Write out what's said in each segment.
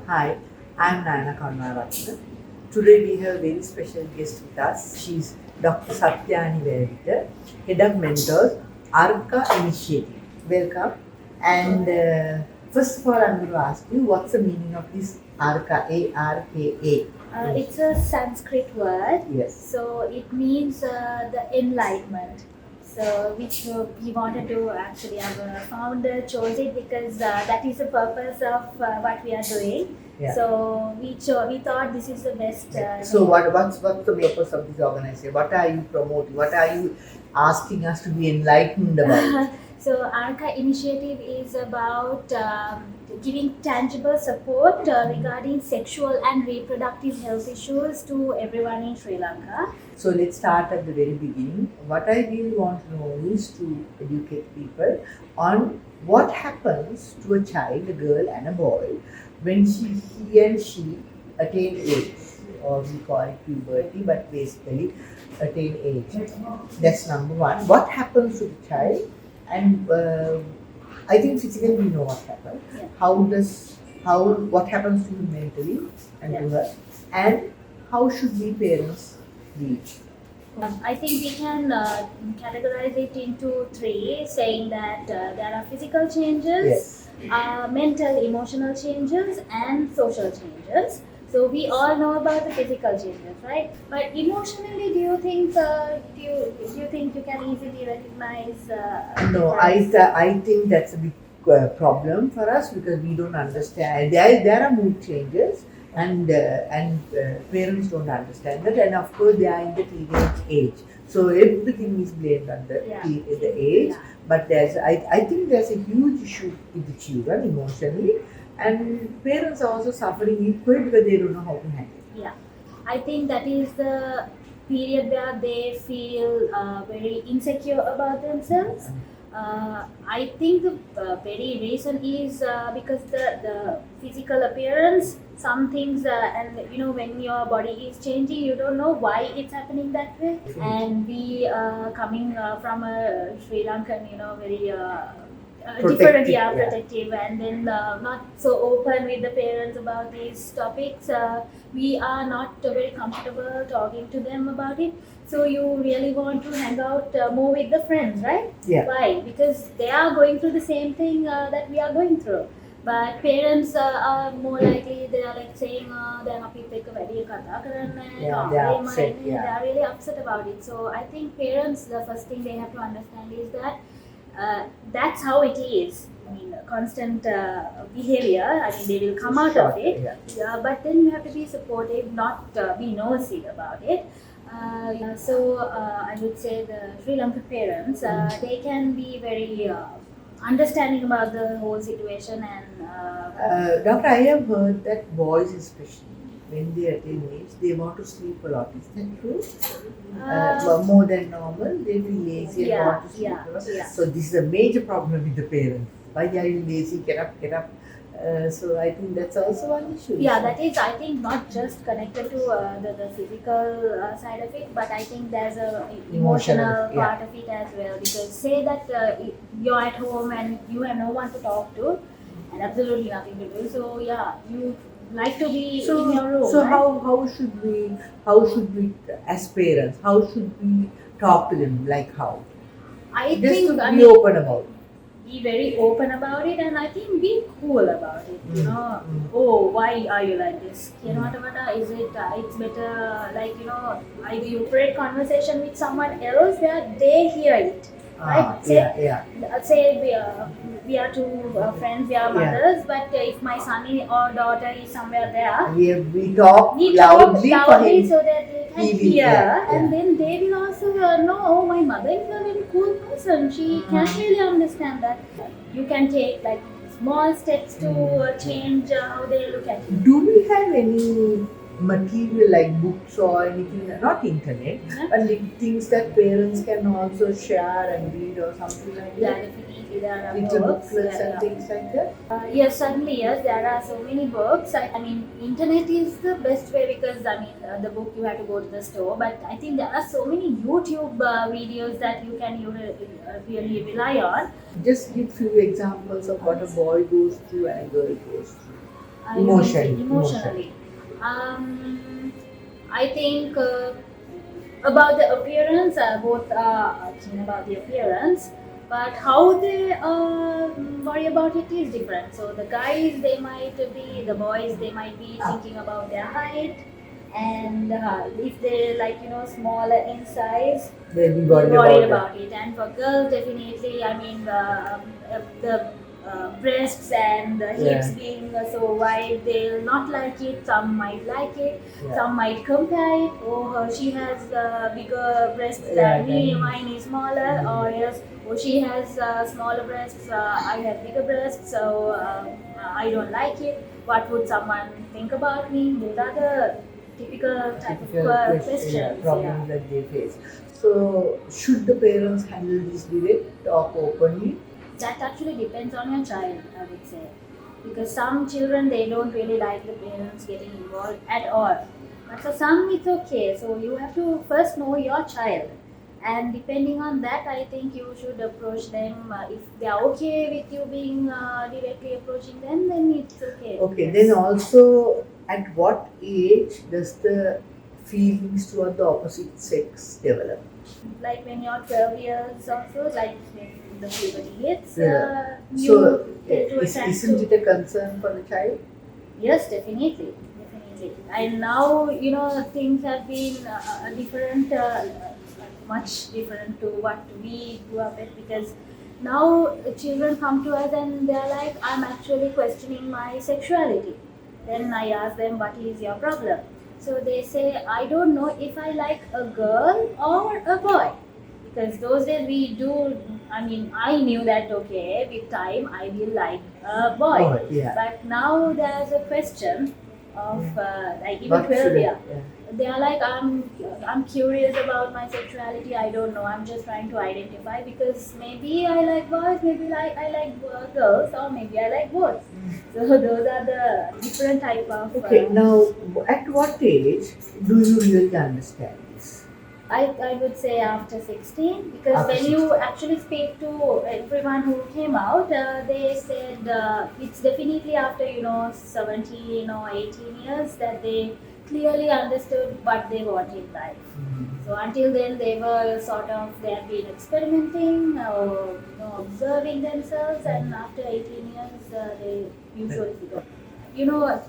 Hi, I'm Nayana Karunaratne. Today we have a very special guest with us. She's Dr. Satyani Vedita, Head of Mentors, ARCA Initiative. Welcome. And first of all, I'm going to ask you, what's the meaning of this ARCA, A-R-K-A? It's a Sanskrit word. Yes. So it means the enlightenment. So which we wanted to actually our founder chose it because that is the purpose of what we are doing. Yeah. So we thought this is the best. So what's the purpose of this organization? What are you promoting? What are you asking us to be enlightened about? So ARCA initiative is about giving tangible support regarding sexual and reproductive health issues to everyone in Sri Lanka. So let's start at the very beginning. What I really want to know is to educate people on what happens to a child, a girl and a boy, when he and she attain age, or we call it puberty, but basically attain age. That's number one. What happens to the child? And I think physically we know what happens. Yeah. What happens to him mentally and to her, and how should we parents be? I think we can categorize it into three, saying that there are physical changes, Yes. mental, emotional changes, and social changes. So we all know about the physical changes, right? But emotionally, do you think you can easily recognize? No, I think that's a big problem for us because we don't understand. There are mood changes, and parents don't understand that, and of course they are in the teenage age, so everything is blamed on the the age. Yeah. But I think there's a huge issue with the children emotionally, and parents are also suffering equally because they don't know how to handle it. Yeah, I think that is the period where they feel very insecure about themselves. I think the very reason is because the physical appearance, some things, and when your body is changing, you don't know why it's happening that way. And we coming from a Sri Lankan, very. Different, Protective, protective, and then not so open with the parents about these topics. We are not very comfortable talking to them about it. So you really want to hang out more with the friends, right? Yeah. Why? Because they are going through the same thing that we are going through. But parents are more likely, they are like saying, they are Yeah, they are upset, yeah. they are really upset about it. So I think parents, the first thing they have to understand is that that's how it is. I mean, constant behavior. I mean, they will come out of it. Yeah. But then you have to be supportive, not be nosy about it. So I would say the Sri Lankan parents, they can be very understanding about the whole situation and. Doctor, I have heard that boys especially, when they attain age, they want to sleep a lot. Is that true? More than normal, they feel lazy and want to sleep a lot. Yeah. So this is a major problem with the parents. Why are you lazy? Get up, get up. So I think that's also one issue. Yeah, that is, I think, not just connected to the physical side of it, but I think there's a emotional part of it as well. Because say that you're at home and you have no one to talk to, and absolutely nothing to do. So yeah, you like to be in your room. So right? how should we as parents, how should we talk to them? Like how? I Just think to be open about it. Be very open about it, and I think be cool about it. Oh, why are you like this? Is it? It's better, like either you create conversation with someone else where they hear it. Right? Say we are two friends, we are mothers, but if my son or daughter is somewhere there, we talk loudly for him. so that they can hear, and then they will also know, oh, my mother is a very cool person. She can really understand that. You can take like small steps to change how they look at you. Do we have any material like books or anything, not internet, but like things that parents can also share and read or something like that? Yeah, definitely there are Little books booklets and things like that? Yes, certainly, yes. There are so many books. I mean, internet is the best way because, the book you have to go to the store. But I think there are so many YouTube videos that you can really rely on. Just give few examples of what a boy goes through and a girl goes through. Emotionally. I think about the appearance, both are keen about the appearance, but how they worry about it is different. So the guys, the boys, they might be thinking about their height, and if they're like smaller in size, They'll be they're worried worried about about it. And for girls, definitely, I mean the breasts and the hips Yeah. being so wide, they'll not like it. Some might like it. Yeah. Some might compare it. Oh, she has bigger breasts Yeah, than me. than me. Mine is smaller. Or yes, oh, she has smaller breasts. I have bigger breasts, so I don't like it. What would someone think about me? Those are the typical type of questions. Problems that they face. So, should the parents handle this direct, talk openly? That actually depends on your child, I would say, because some children, they don't really like the parents getting involved at all, but for some it's okay. So you have to first know your child, and depending on that, I think you should approach them. If they are okay with you being directly approaching them, then it's okay. Okay, then also, at what age does the feelings toward the opposite sex develop? Like when you're 12 years or so, like when the puberty hits, Yeah. you So, get to attract isn't to. it a concern for the child? Yes, definitely, definitely. And now things have been different, much different to what we grew up with, because now children come to us and they're like, I'm actually questioning my sexuality. Then I ask them, what is your problem? So they say, I don't know if I like a girl or a boy. Because those days we do, I mean, I knew that okay, with time I will like a boy. Oh, yeah. But now there's a question of like even What 12 should year. yeah. They are like, I'm curious about my sexuality. I don't know. I'm just trying to identify, because maybe I like boys, maybe I like girls, or maybe I like both. So those are the different type of. Okay, now at what age do you really understand this? I would say after 16, because After when you actually speak to everyone who came out, they said it's definitely after 17 or 18 years that they clearly understood what they want in life. So until then they were they had been experimenting or observing themselves, and after 18 years they usually figure.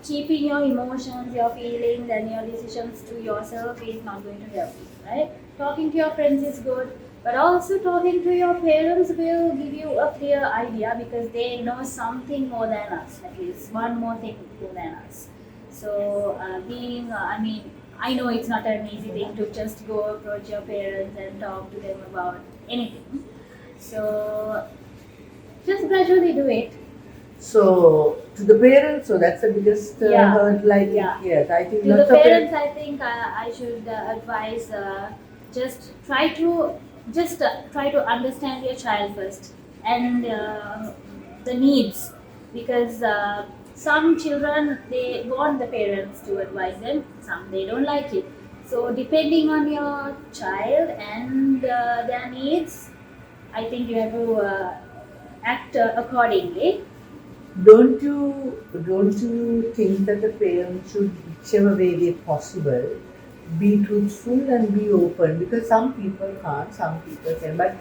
Keeping your emotions, your feelings, and your decisions to yourself is not going to help you, right? Talking to your friends is good, but also talking to your parents will give you a clear idea, because they know something more than us, at least one more thing more than us. So, I know it's not an easy thing to just go approach your parents and talk to them about anything. So, just gradually do it. So, to the parents, so that's the biggest Yeah. hurdle, I think. Yeah. Yes, I think To the lots of parents, I think I should advise just try to understand your child first, and the needs, because some children, they want the parents to advise them, some they don't like it. So depending on your child and their needs, I think you have to act accordingly. Don't you think that the parents should, whichever way they possible, be truthful and be open? Because some people can't, some people can, but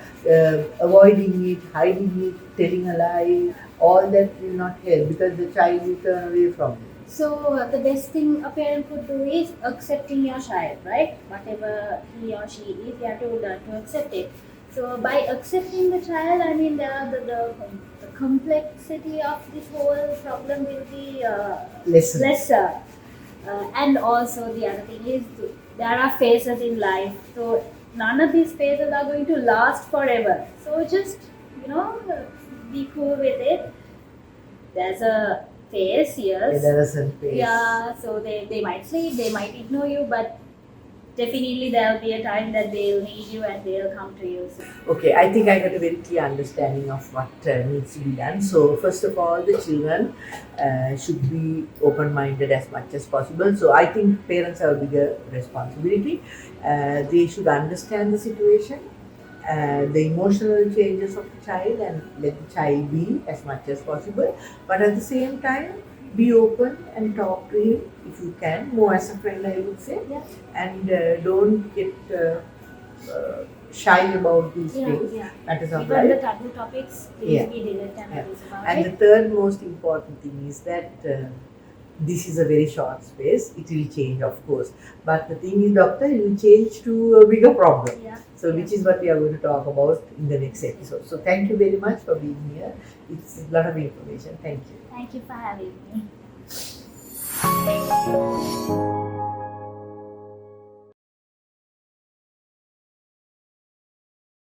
avoiding it, hiding it, telling a lie, all that will not help, because the child will turn away from it. So the best thing a parent could do is accepting your child, right? Whatever he or she is, you have to learn to accept it. So by accepting the child, I mean the complexity of this whole problem will be lesser. And also the other thing is, there are phases in life. So none of these phases are going to last forever. So just be cool with it. There's a phase, yes. There is a phase. Yeah, so they might sleep, they might ignore you, but definitely there'll be a time that they'll need you and they'll come to you. So. Okay, I think I got a very clear understanding of what needs to be done. So, first of all, the children should be open-minded as much as possible. So, I think parents have a bigger responsibility. They should understand the situation, the emotional changes of the child, and let the child be as much as possible. But at the same time, be open and talk to him if you can, more as a friend, I would say. Yeah. And don't get shy about these things. Yeah. Matters of Even the life. taboo topics, please Yeah. be direct and honest about And it. the third most important thing is that this is a very short space. It will change, of course. But the thing is, doctor, it will change to a bigger problem. Yeah. So, which is what we are going to talk about in the next episode. So, thank you very much for being here. It's a lot of information. Thank you. Thank you for having me.